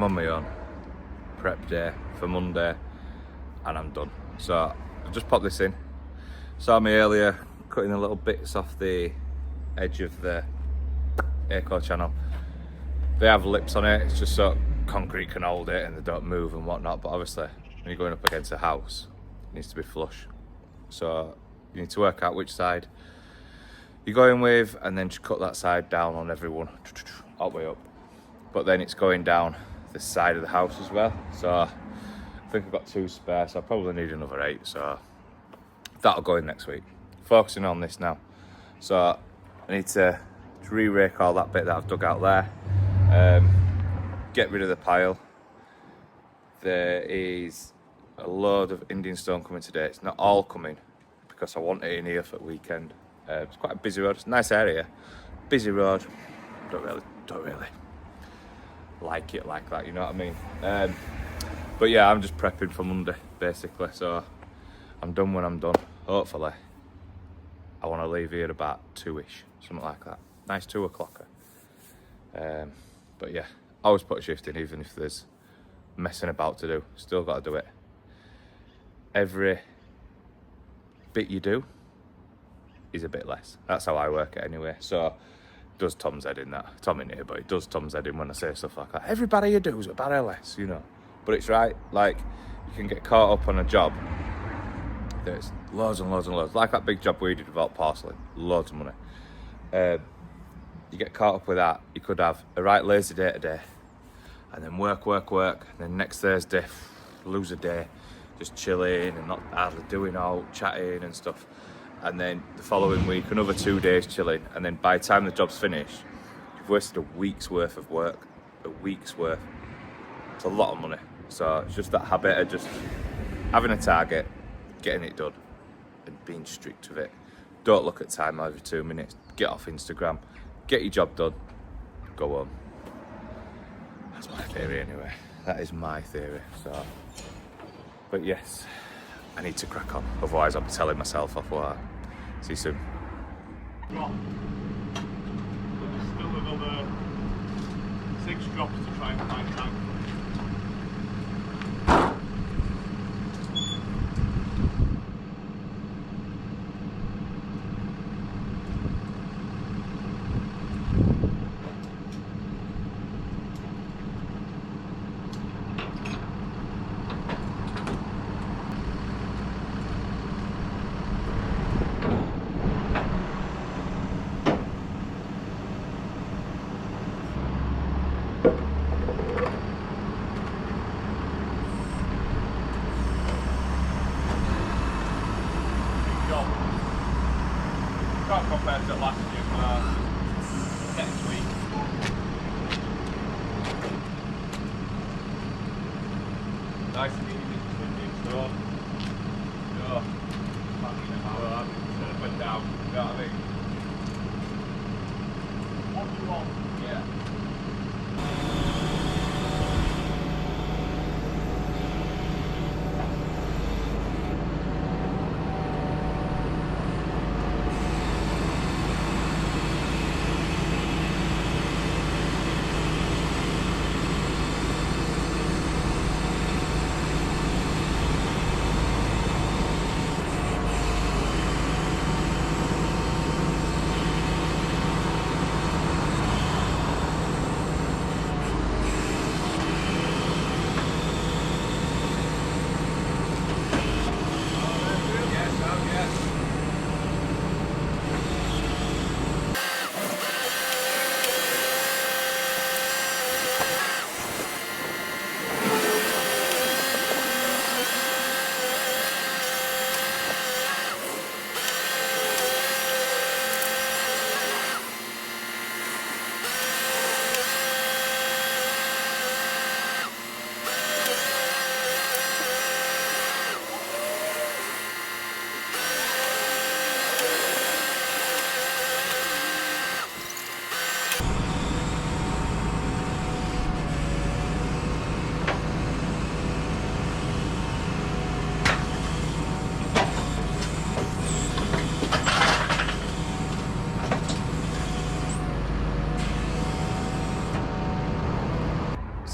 I'm on my own. Prep day for Monday, and I'm done. So I've just popped this in. Saw me earlier cutting the little bits off the edge of the Airco channel. They have lips on it, it's just so concrete can hold it and they don't move and whatnot, but obviously when you're going up against a house, it needs to be flush. So you need to work out which side you're going with and then just cut that side down on everyone, all the way up. But then it's going down the side of the house as well. So I think I've got 2 spare, so I probably need another 8, so that'll go in next week. Focusing on this now. So I need to re-rake all that bit that I've dug out there. Get rid of the pile. There is a load of Indian stone coming today. It's not all coming because I want it in here for the weekend. It's quite a busy road. It's a nice area. Busy road. Don't really like it like that, you know what I mean? But yeah, I'm just prepping for Monday basically. So I'm done when I'm done. Hopefully I want to leave here about 2ish, something like that. Nice 2 o'clocker. But yeah, I always put a shift in even if there's messing about to do. Still got to do it. Every bit you do is a bit less. That's how I work it anyway. So does Tom's head in that. Tom in here, but it does Tom's head in when I say stuff like that. Every bit you do is a bit less, you know. But it's right. Like, you can get caught up on a job that's loads and loads and loads. Like that big job we did about porcelain. Loads of money. You get caught up with that. You could have a right lazy day today and then work. And then next Thursday, lose a day, just chilling and not hardly doing all, chatting and stuff. And then the following week, another 2 days chilling. And then by the time the job's finished, you've wasted a week's worth of work. A week's worth. It's a lot of money. So it's just that habit of just having a target, getting it done, and being strict with it. Don't look at time every 2 minutes. Get off Instagram. Get your job done. Go home. That's my theory anyway. That is my theory. So, but yes, I need to crack on. Otherwise I'll be telling myself off what. See you soon. Drop. There's still another 6 drops to try and find tank. Can't compare to last year, next week. Nice and easy, so fucking hell, instead of went down, you know what I mean? What do you want? Yeah.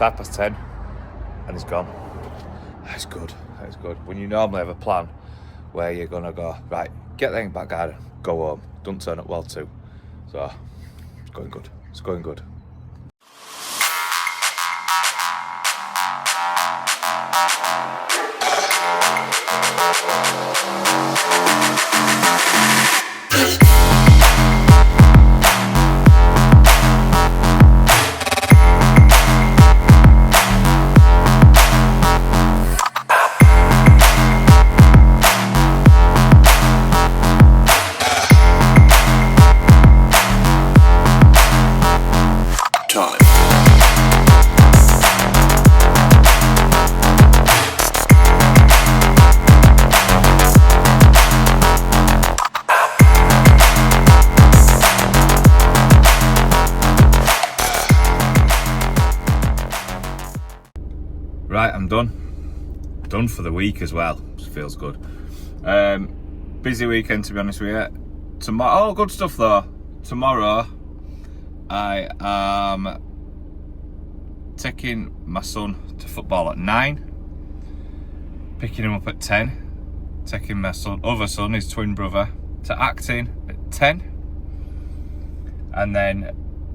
It's 10:30 and he's gone. That's good. That's good. When you normally have a plan where you're gonna go, right, get that in back garden, go home, don't turn up well too. So it's going good. It's going good. Right, I'm done. Done for the week as well. Feels good. Busy weekend, to be honest with you. Tomorrow, good stuff though. Tomorrow, I am taking my son to football at 9, picking him up at 10, taking my other son, his twin brother, to acting at 10, and then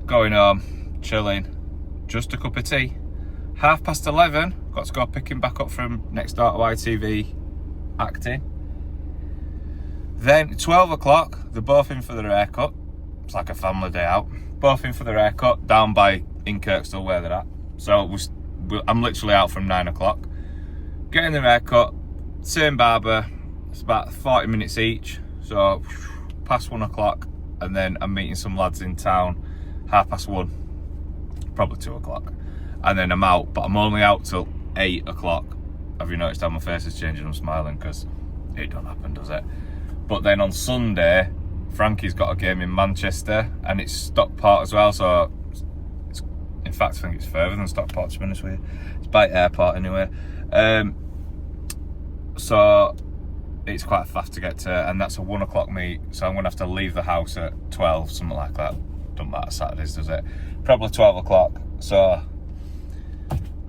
going home, chilling, just a cup of tea. 11:30, got to go pick him back up from next door to ITV acting. Then 12 o'clock, they're both in for their haircut. It's like a family day out. Both in for their haircut down by in Kirkstall where they're at. So I'm literally out from 9 o'clock. Getting their haircut, same barber. It's about 40 minutes each. So past 1 o'clock, and then I'm meeting some lads in town. 1:30, probably 2 o'clock. And then I'm out, but I'm only out till 8 o'clock. Have you noticed how my face is changing? I'm smiling because it don't happen, does it? But then on Sunday, Frankie's got a game in Manchester, and it's Stockport as well, so in fact I think it's further than Stockport, to be honest with you. It's by airport anyway. So it's quite fast to get to, and that's a 1 o'clock meet, so I'm going to have to leave the house at 12, something like that. Don't matter Saturdays, does it? Probably 12 o'clock, so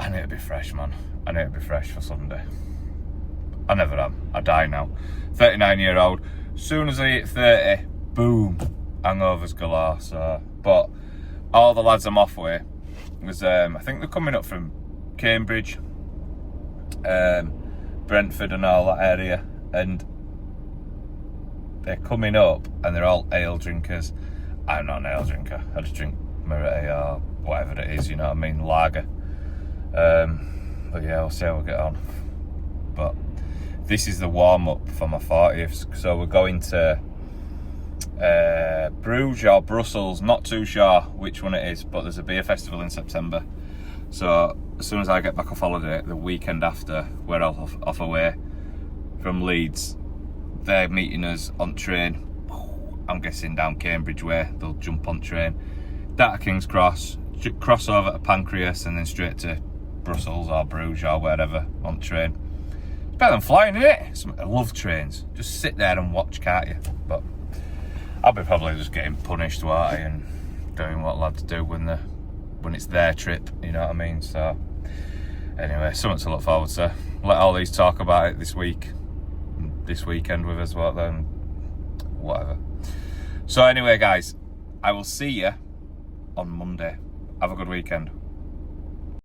I need to be fresh, man. I need to be fresh for Sunday. I never am. I die now. 39-year-old. Soon as I hit 30, boom, hangovers galore. So, but all the lads I'm off with was, I think they're coming up from Cambridge, Brentford and all that area, and they're coming up and they're all ale drinkers. I'm not an ale drinker. I just drink Moretti or whatever it is, you know what I mean, lager. But yeah, we'll see how we get on. But this is the warm-up for my 40th. So we're going to Bruges or Brussels, not too sure which one it is, but there's a beer festival in September. So as soon as I get back off holiday, the weekend after, we're off away from Leeds. They're meeting us on train. I'm guessing down Cambridge way. They'll jump on train. That to King's Cross, cross over to Pancras, and then straight to Brussels or Bruges or wherever on train. It's better than flying, isn't it? I love trains. Just sit there and watch, can't you? But I'll be probably just getting punished, won't I, and doing what lads do when it's their trip, you know what I mean? So anyway, something to look forward to. Let all these talk about it this weekend with us, what then, whatever. So anyway, guys, I will see you on Monday. Have a good weekend.